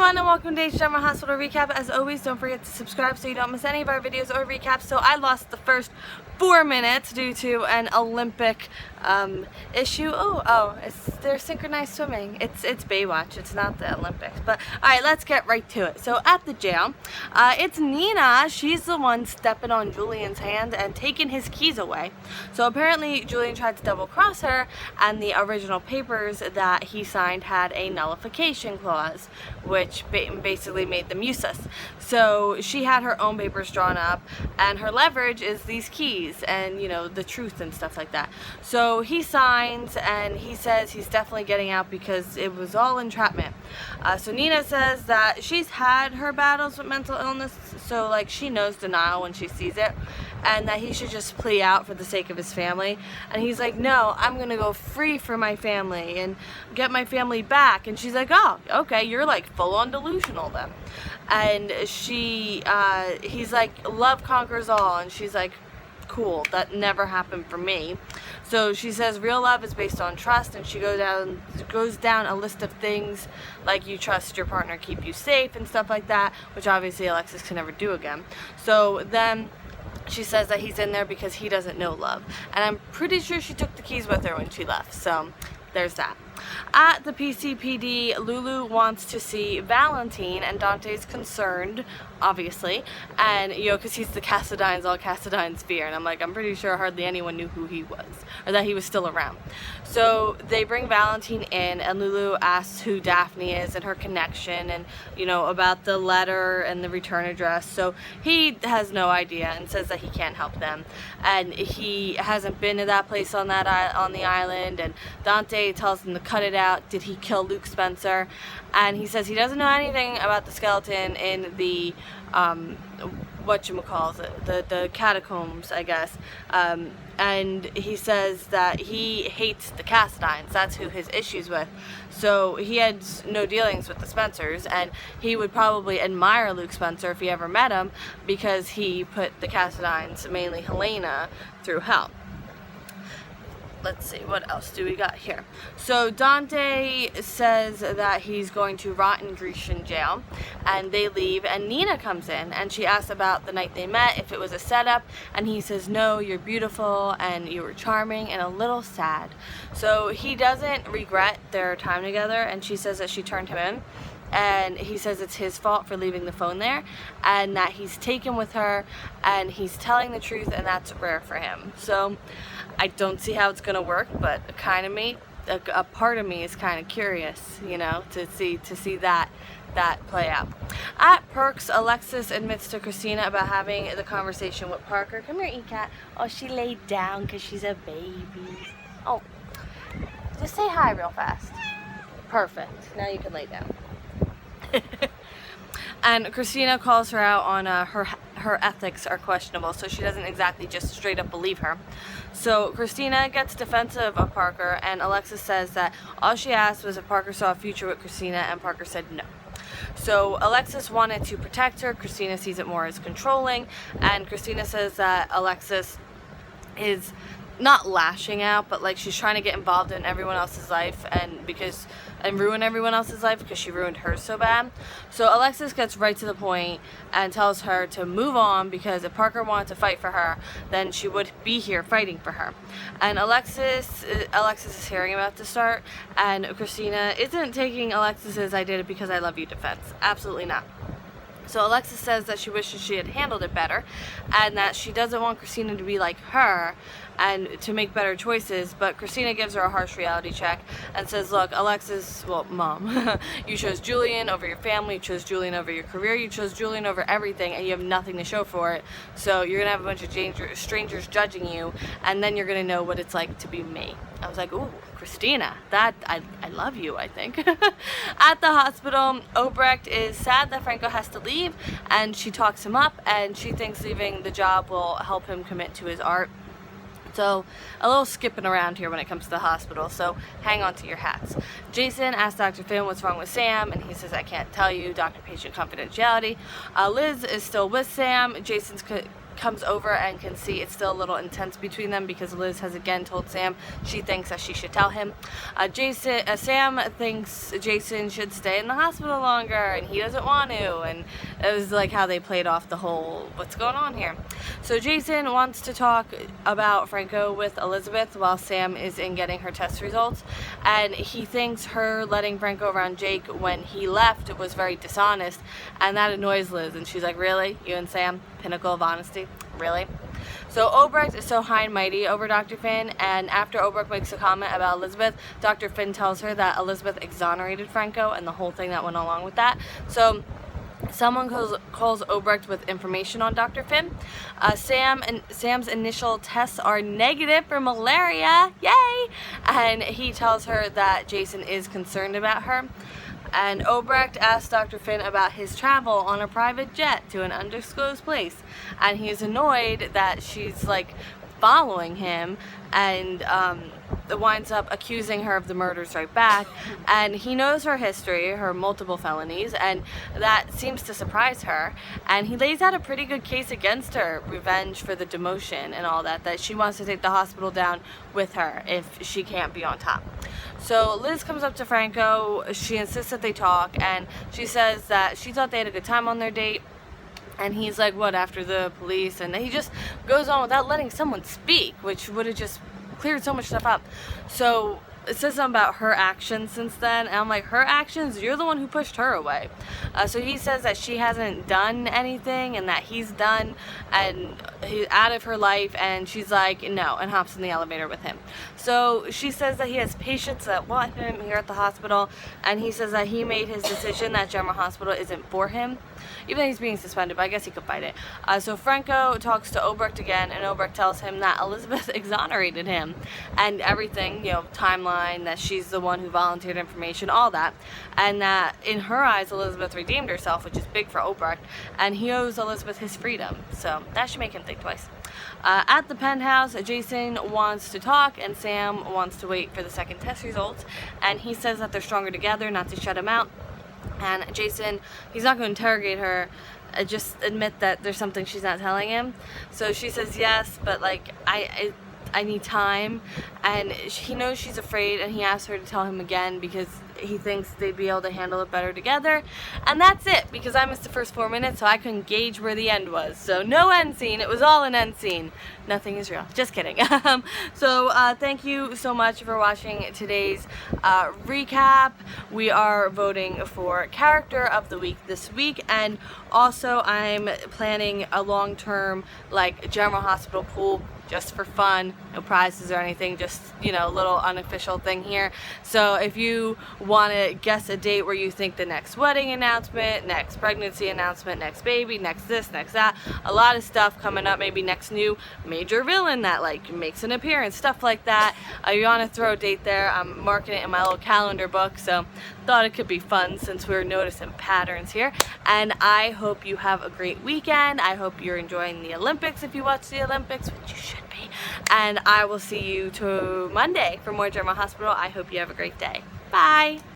everyone, and welcome to Days General Hospital Recap. As always, don't forget to subscribe so you don't miss any of our videos or recaps. So I lost the first 4 minutes due to an Olympic issue. They're synchronized swimming. It's Baywatch. It's not the Olympics. But alright, let's get right to it. So at the jail, it's Nina. She's the one stepping on Julian's hand and taking his keys away. So apparently Julian tried to double cross her, and the original papers that he signed had a nullification clause, which basically made them useless. So she had her own papers drawn up, and her leverage is these keys and, you know, the truth and stuff like that. So he signs and he says he's definitely getting out because it was all entrapment. So Nina says that she's had her battles with mental illness, so like she knows denial when she sees it, and that he should just plea out for the sake of his family. And he's like, no, I'm gonna go free for my family and get my family back. And she's like, oh, okay, you're like full on delusional then. And he's like, love conquers all. And she's like, cool, that never happened for me. So she says real love is based on trust, and she goes down a list of things like you trust your partner keep you safe and stuff like that, which obviously Alexis can never do again. So then she says that he's in there because he doesn't know love, and I'm pretty sure she took the keys with her when she left. So there's that. At the PCPD, Lulu wants to see Valentine, and Dante's concerned, obviously, and, you know, because he's the Cassidine's, all Cassidines fear, and I'm like, I'm pretty sure hardly anyone knew who he was, or that he was still around. So they bring Valentine in, and Lulu asks who Daphne is and her connection, and, you know, about the letter and the return address. So he has no idea and says that he can't help them, and he hasn't been to that place on the island, and Dante tells him to cut it out. Did he kill Luke Spencer? And he says he doesn't know anything about the skeleton in the the catacombs, I guess. And he says that he hates the Cassidines. That's who his issue's with. So he had no dealings with the Spencers, and he would probably admire Luke Spencer if he ever met him, because he put the Cassidines, mainly Helena, through hell. Let's see, what else do we got here? So Dante says that he's going to rot in Grecian jail, and they leave, and Nina comes in, and she asks about the night they met, if it was a setup, and he says, no, you're beautiful, and you were charming, and a little sad. So he doesn't regret their time together, and she says that she turned him in. And he says it's his fault for leaving the phone there, and that he's taken with her, and he's telling the truth, and that's rare for him. So I don't see how it's gonna work, but a part of me is kind of curious, you know, to see that play out. At Perks, Alexis admits to Christina about having the conversation with Parker. Come here, E-Cat. Oh, she laid down because she's a baby. Oh, just say hi real fast. Perfect. Now you can lay down. And Christina calls her out on her ethics are questionable, so she doesn't exactly just straight up believe her. So Christina gets defensive of Parker, and Alexis says that all she asked was if Parker saw a future with Christina, and Parker said no. So Alexis wanted to protect her. Christina sees it more as controlling, and Christina says that Alexis is not lashing out, but like she's trying to get involved in everyone else's life and ruin everyone else's life because she ruined hers so bad. So Alexis gets right to the point and tells her to move on, because if Parker wanted to fight for her, then she would be here fighting for her. And Alexis is hearing about the start, and Christina isn't taking Alexis's "I did it because I love you" defense. Absolutely not. So Alexis says that she wishes she had handled it better, and that she doesn't want Christina to be like her and to make better choices, but Christina gives her a harsh reality check and says, look, Alexis, well, Mom, you chose Julian over your family, you chose Julian over your career, you chose Julian over everything, and you have nothing to show for it, so you're going to have a bunch of strangers judging you, and then you're going to know what it's like to be me. I was like, ooh, Christina, that, I love you, I think. At the hospital, Obrecht is sad that Franco has to leave, and she talks him up, and she thinks leaving the job will help him commit to his art. So a little skipping around here when it comes to the hospital, so hang on to your hats. Jason asks Dr. Finn what's wrong with Sam, and he says, I can't tell you, doctor-patient confidentiality. Liz is still with Sam. Jason's comes over and can see it's still a little intense between them because Liz has again told Sam she thinks that she should tell him. Sam thinks Jason should stay in the hospital longer and he doesn't want to, and it was like how they played off the whole what's going on here. So Jason wants to talk about Franco with Elizabeth while Sam is in getting her test results, and he thinks her letting Franco around Jake when he left was very dishonest, and that annoys Liz, and she's like, really? You and Sam? Pinnacle of honesty? Really? So Obrecht is so high and mighty over Dr. Finn, and after Obrecht makes a comment about Elizabeth, Dr. Finn tells her that Elizabeth exonerated Franco and the whole thing that went along with that. So someone calls Obrecht with information on Dr. Finn. Sam's initial tests are negative for malaria. Yay! And he tells her that Jason is concerned about her. And Obrecht asks Dr. Finn about his travel on a private jet to an undisclosed place. And he's annoyed that she's like following him, and winds up accusing her of the murders right back. And he knows her history, her multiple felonies, and that seems to surprise her. And he lays out a pretty good case against her, revenge for the demotion and all that she wants to take the hospital down with her if she can't be on top. So Liz comes up to Franco, she insists that they talk, and she says that she thought they had a good time on their date. And he's like, what, after the police? And he just goes on without letting someone speak, which would have just cleared so much stuff up. So it says something about her actions since then, and I'm like, her actions? You're the one who pushed her away. So he says that she hasn't done anything and that he's done, and he's out of her life, and she's like, no, and hops in the elevator with him. So she says that he has patients that want him here at the hospital, and he says that he made his decision that General Hospital isn't for him, even though he's being suspended, but I guess he could fight it. So Franco talks to Obrecht again, and Obrecht tells him that Elizabeth exonerated him and everything, timeline, that she's the one who volunteered information, all that, and that in her eyes Elizabeth redeemed herself, which is big for Obrecht, and he owes Elizabeth his freedom. So that should make him think twice. At the penthouse, Jason wants to talk and Sam wants to wait for the second test results, and he says that they're stronger together, not to shut him out. And Jason, he's not going to interrogate her, just admit that there's something she's not telling him. So she says yes, but like, I need time, and he knows she's afraid, and he asks her to tell him again because he thinks they'd be able to handle it better together. And that's it, because I missed the first 4 minutes, so I couldn't gauge where the end was. So no end scene, it was all an end scene. Nothing is real, just kidding. Thank you so much for watching today's recap. We are voting for Character of the Week this week, and also I'm planning a long-term General Hospital pool just for fun, no prizes or anything, just a little unofficial thing here. So if you want to guess a date where you think the next wedding announcement, next pregnancy announcement, next baby, next this, next that, a lot of stuff coming up, maybe next new major villain that makes an appearance, stuff like that, you want to throw a date there. I'm marking it in my little calendar book, so thought it could be fun since we're noticing patterns here. And I hope you have a great weekend. I hope you're enjoying the Olympics if you watch the Olympics, which you should be. And I will see you to Monday for more General Hospital. I hope you have a great day. Bye!